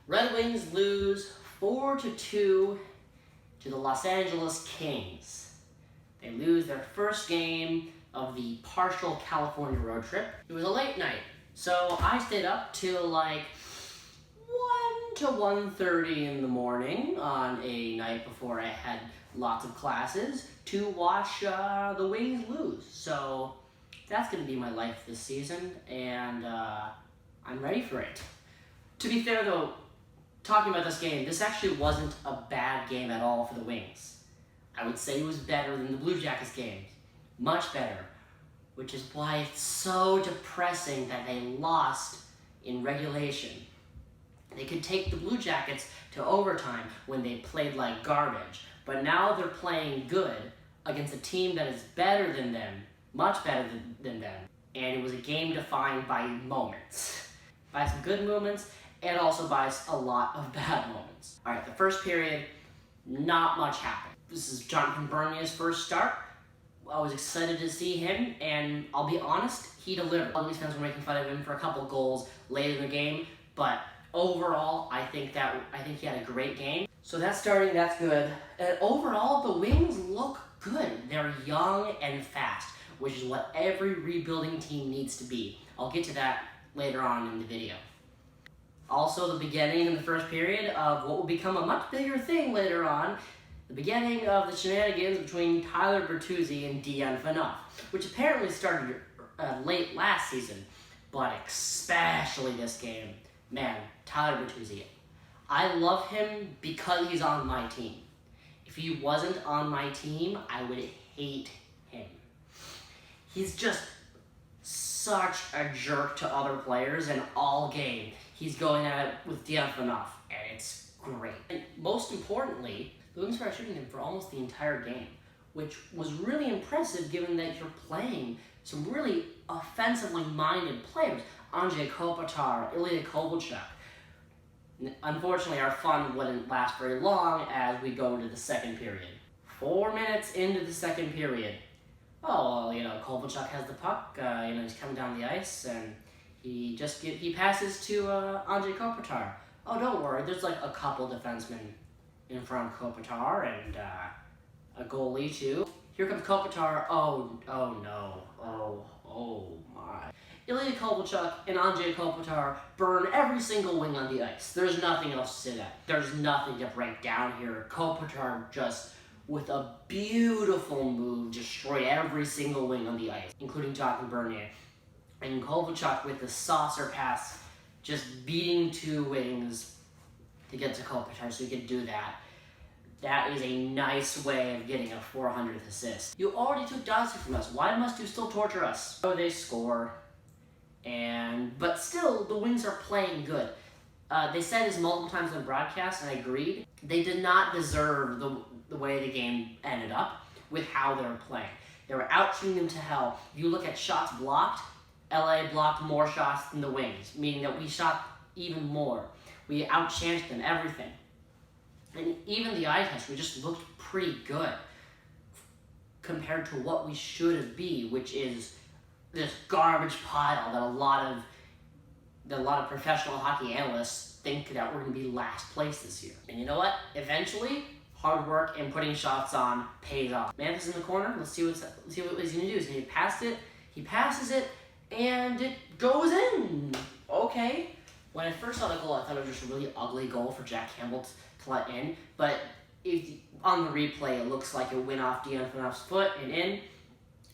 Red Wings lose 4-2 to the Los Angeles Kings. They lose their first game of the partial California road trip. It was a late night, so I stayed up till like 1 to 1:30 in the morning on a night before I had lots of classes to watch the Wings lose. So that's going to be my life this season, and I'm ready for it. To be fair though, talking about this game, this actually wasn't a bad game at all for the Wings. I would say it was better than the Blue Jackets game. Much better. Which is why it's so depressing that they lost in regulation. They could take the Blue Jackets to overtime when they played like garbage, but now they're playing good against a team that is better than them, much better than them. And it was a game defined by moments. By some good moments, and also by a lot of bad moments. All right, the first period, not much happened. This is Jonathan Bernier's first start. I was excited to see him, and I'll be honest, he delivered. All these fans were making fun of him for a couple goals late in the game, but overall, I think he had a great game. So that's starting, that's good. And overall, the Wings look good. They're young and fast, which is what every rebuilding team needs to be. I'll get to that later on in the video. Also, the beginning in the first period of what will become a much bigger thing later on, the beginning of the shenanigans between Tyler Bertuzzi and Dion Phaneuf, which apparently started late last season, but especially this game. Man, Tyler Bertuzzi. I love him because he's on my team. If he wasn't on my team, I would hate him. He's just such a jerk to other players, and all game he's going at it with Dion Phaneuf, and it's great. And most importantly, the Wings started shooting him for almost the entire game, which was really impressive given that you're playing some really offensively minded players. Anze Kopitar, Ilya Kovalchucks. Unfortunately, our fun wouldn't last very long as we go into the second period. 4 minutes into the second period. Oh, well, Kovalchuk has the puck, he's coming down the ice, and he passes to Anze Kopitar. Oh, don't worry, there's like a couple defensemen in front of Kopitar and a goalie too. Here comes Kopitar. Oh no. Oh my. Ilya Kovalchuk and Anze Kopitar burn every single wing on the ice. There's nothing else to say that. There's nothing to break down here. Kopitar just, with a beautiful move, destroyed every single wing on the ice, including Jonathan Bernier. And Kovalchuk with the saucer pass, just beating two wings to get to Kopitar so he could do that. That is a nice way of getting a 400th assist. You already took Dawson from us. Why must you still torture us? So they score. But still, the Wings are playing good. They said this multiple times on the broadcast, and I agreed. They did not deserve the way the game ended up with how they were playing. They were out-shooting them to hell. If you look at shots blocked, LA blocked more shots than the Wings, meaning that we shot even more. We outchanced them, everything. And even the eye test, we just looked pretty good compared to what we should be, which is this garbage pile that a lot of professional hockey analysts think that we're going to be last place this year. And you know what? Eventually, hard work and putting shots on pays off. Manthis in the corner. Let's see what he's going to do. He's going to pass it. He passes it, and it goes in. Okay. When I first saw the goal, I thought it was just a really ugly goal for Jack Campbell to let in. But on the replay, it looks like it went off Dion Phaneuf's foot and in.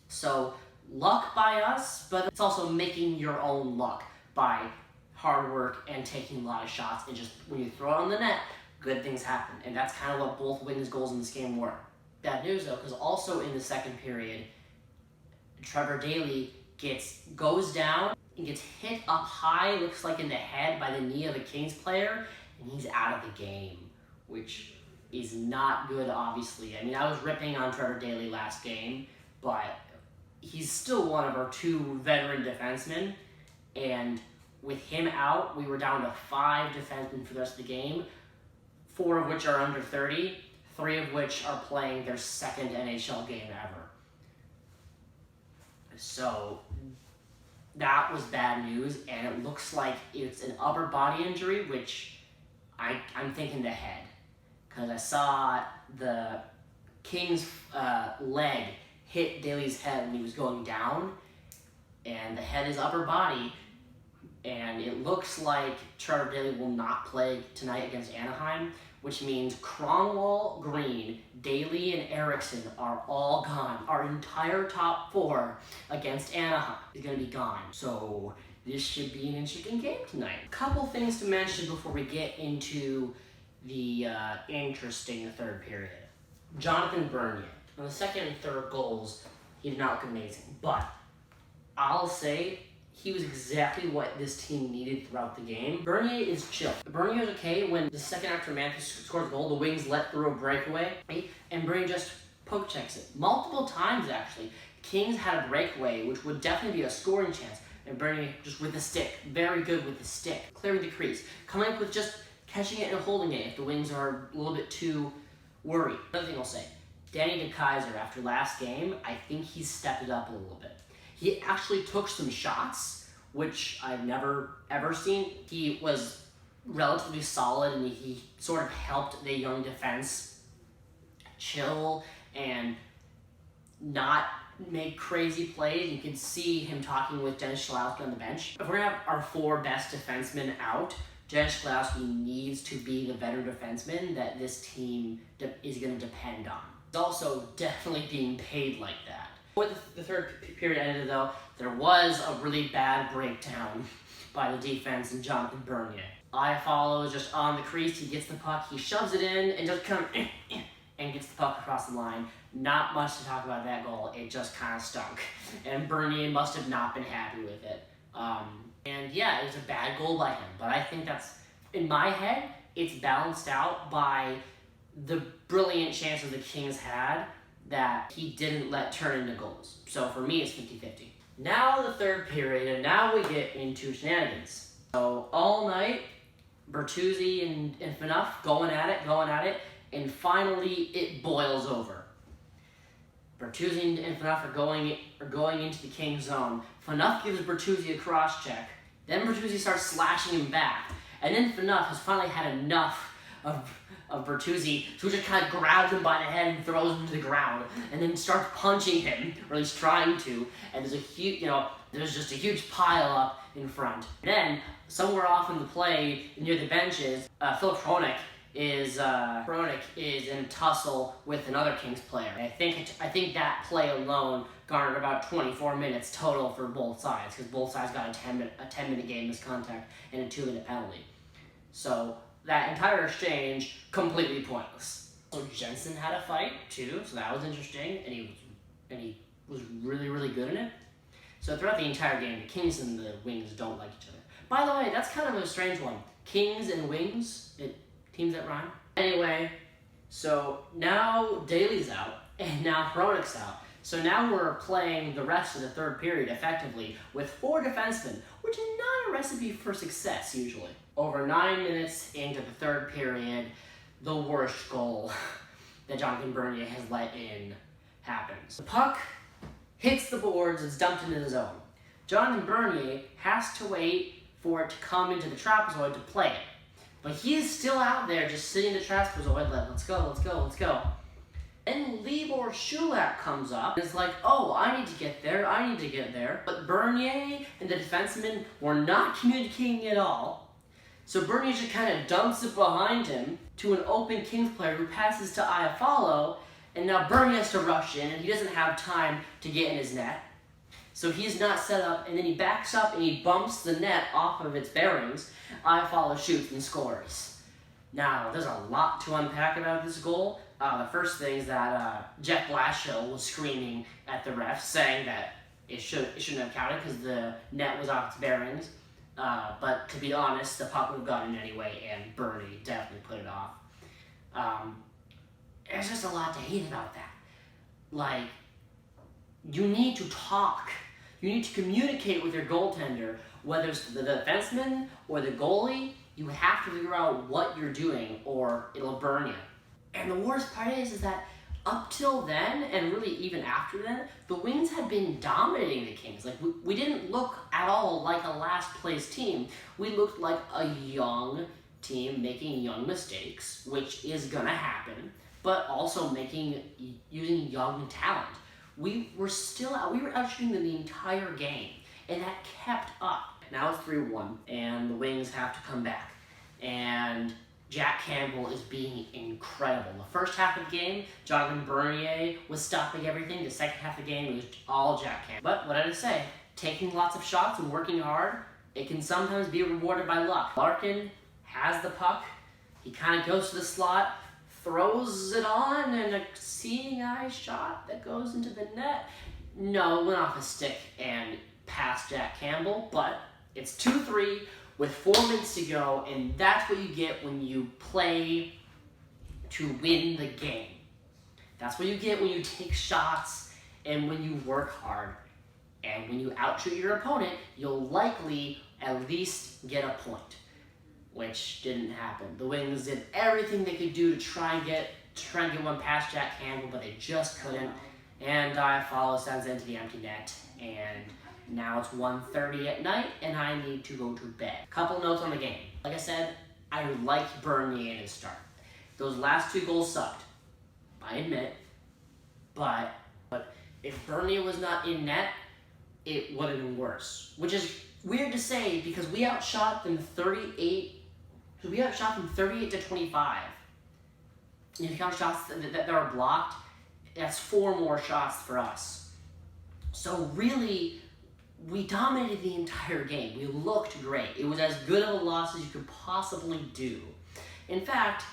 So luck by us, but it's also making your own luck by hard work and taking a lot of shots. And just when you throw it on the net, good things happen. And that's kind of what both Wings goals in this game were. Bad news though, because also in the second period, Trevor Daley goes down and gets hit up high, looks like in the head by the knee of a Kings player, and he's out of the game, which is not good, obviously. I mean, I was ripping on Trevor Daley last game, but he's still one of our two veteran defensemen, and with him out, we were down to 5 defensemen for the rest of the game, 4 of which are under 30, 3 of which are playing their second NHL game ever. So that was bad news, and it looks like it's an upper body injury, which I'm thinking the head, because I saw the King's leg hit Daly's head when he was going down, and the head is upper body, and it looks like Charter Daly will not play tonight against Anaheim, which means Cromwell, Green, Daly, and Erickson are all gone. Our entire top 4 against Anaheim is going to be gone. So this should be an interesting game tonight. A couple things to mention before we get into the interesting third period. Jonathan Bernier. On the second and third goals, he did not look amazing, but I'll say he was exactly what this team needed throughout the game. Bernier is chill. Bernier is okay when the second after Matthews scores a goal, the Wings let through a breakaway, and Bernier just poke checks it. Multiple times, actually. Kings had a breakaway, which would definitely be a scoring chance, and Bernier just with the stick. Very good with the stick. Clearing the crease. Coming up with just catching it and holding it if the Wings are a little bit too worried. Another thing I'll say, Danny DeKeyser, after last game, I think he's stepped it up a little bit. He actually took some shots, which I've never, ever seen. He was relatively solid, and he sort of helped the young defense chill and not make crazy plays. You can see him talking with Dennis Schlowski on the bench. If we're going to have our 4 best defensemen out, Dennis Schlowski needs to be the veteran defenseman that this team is going to depend on. He's also definitely being paid like that. Before the third period ended, though, there was a really bad breakdown by the defense and Jonathan Bernier. Iafallo is just on the crease. He gets the puck, he shoves it in, and just kind of and gets the puck across the line. Not much to talk about that goal. It just kind of stunk, and Bernier must have not been happy with it. And yeah, it was a bad goal by him, but I think that's, in my head, it's balanced out by the brilliant chances the Kings had that he didn't let turn into goals. So for me, it's 50-50. Now the third period, and now we get into shenanigans. So all night, Bertuzzi and Phaneuf going at it, and finally it boils over. Bertuzzi and Phaneuf are going into the Kings zone. Phaneuf gives Bertuzzi a cross check. Then Bertuzzi starts slashing him back. And then Phaneuf has finally had enough of Bertuzzi, so he just kind of grabs him by the head and throws him to the ground, and then starts punching him, or at least trying to. And there's a huge, there's just a huge pile up in front. And then somewhere off in the play near the benches, Philip Hronek is in a tussle with another Kings player. I think that play alone garnered about 24 minutes total for both sides, because both sides got a 10-minute game miscontact and a 2-minute penalty. So that entire exchange, completely pointless. So Jensen had a fight too, so that was interesting, and he was really, really good in it. So throughout the entire game, the Kings and the Wings don't like each other. By the way, that's kind of a strange one. Kings and Wings, teams that rhyme. Anyway, so now Daly's out, and now Hronek's out. So now we're playing the rest of the third period effectively with 4 defensemen, which is not a recipe for success usually. Over 9 minutes into the third period, the worst goal that Jonathan Bernier has let in happens. The puck hits the boards, it's dumped into the zone. Jonathan Bernier has to wait for it to come into the trapezoid to play it. But he is still out there just sitting in the trapezoid like, let's go. And Libor Shulak comes up and is like, oh, I need to get there. But Bernier and the defenseman were not communicating at all. So Bernier just kind of dumps it behind him to an open Kings player who passes to Iafallo, and now Bernier has to rush in, and he doesn't have time to get in his net. So he's not set up, and then he backs up and he bumps the net off of its bearings. Iafallo shoots and scores. Now, there's a lot to unpack about this goal. The first thing is that Jeff Blashill was screaming at the refs, saying that it shouldn't have counted because the net was off its bearings. But to be honest, the puck would have gotten anyway, and Bernie definitely put it off. There's just a lot to hate about that. Like, you need to talk. You need to communicate with your goaltender, whether it's the defenseman or the goalie. You have to figure out what you're doing, or it'll burn you. And the worst part is that up till then, and really even after then, the Wings had been dominating the Kings. Like, we didn't look at all like a last place team. We looked like a young team making young mistakes, which is gonna happen, but also using young talent. We were out shooting them the entire game, and that kept up. Now it's 3-1, and the Wings have to come back. And Jack Campbell is being incredible. The first half of the game, Jonathan Bernier was stopping everything. The second half of the game, it was all Jack Campbell. But what did I say? Taking lots of shots and working hard, it can sometimes be rewarded by luck. Larkin has the puck. He kind of goes to the slot, throws it on, and a seeing eye shot that goes into the net. No, it went off his stick and past Jack Campbell, but it's 2-3 with 4 minutes to go, and that's what you get when you play to win the game. That's what you get when you take shots and when you work hard. And when you outshoot your opponent, you'll likely at least get a point, which didn't happen. The Wings did everything they could do to try and get one past Jack Campbell, but they just couldn't. And Follow sends it into the empty net, and now it's 1:30 at night, and I need to go to bed. Couple notes on the game. Like I said, I liked Bernier in his start. Those last 2 goals sucked, I admit, but if Bernier was not in net, it would have been worse. Which is weird to say because we outshot them 38 to 25. And if you count shots that are blocked, that's 4 more shots for us. So really, we dominated the entire game. We looked great. It was as good of a loss as you could possibly do. In fact,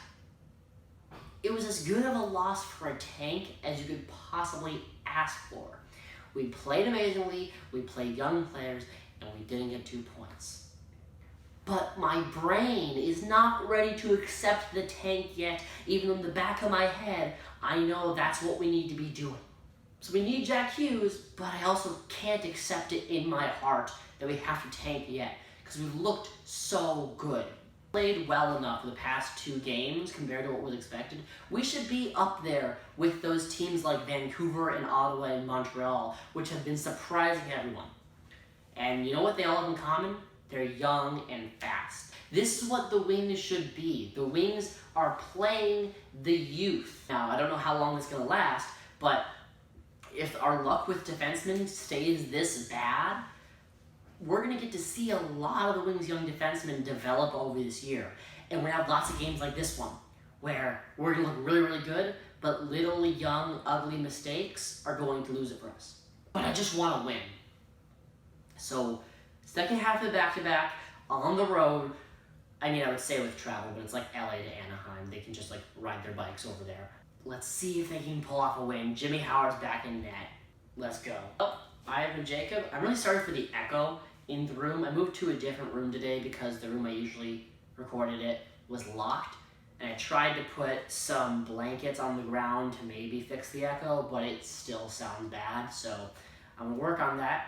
it was as good of a loss for a tank as you could possibly ask for. We played amazingly, we played young players, and we didn't get 2 points. But my brain is not ready to accept the tank yet, even in the back of my head, I know that's what we need to be doing. So we need Jack Hughes, but I also can't accept it in my heart that we have to tank yet, because we looked so good. Played well enough for the past 2 games compared to what was expected. We should be up there with those teams like Vancouver and Ottawa and Montreal, which have been surprising everyone. And you know what they all have in common? They're young and fast. This is what the Wings should be. The Wings are playing the youth. Now, I don't know how long it's going to last, but if our luck with defensemen stays this bad, we're going to get to see a lot of the Wings' young defensemen develop over this year. And we're going to have lots of games like this one, where we're going to look really, really good, but little, young, ugly mistakes are going to lose it for us. But I just want to win. So, second half of the back-to-back, on the road, I mean, I would say with travel, but it's like LA to Anaheim. They can just like ride their bikes over there. Let's see if they can pull off a win. Jimmy Howard's back in net. Let's go. Oh, Ivan Jacob. I'm really sorry for the echo in the room. I moved to a different room today because the room I usually recorded it was locked. And I tried to put some blankets on the ground to maybe fix the echo, but it still sounds bad. So I'm gonna work on that.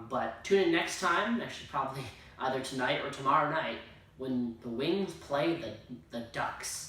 But tune in next time, actually probably either tonight or tomorrow night, when the Wings play the Ducks.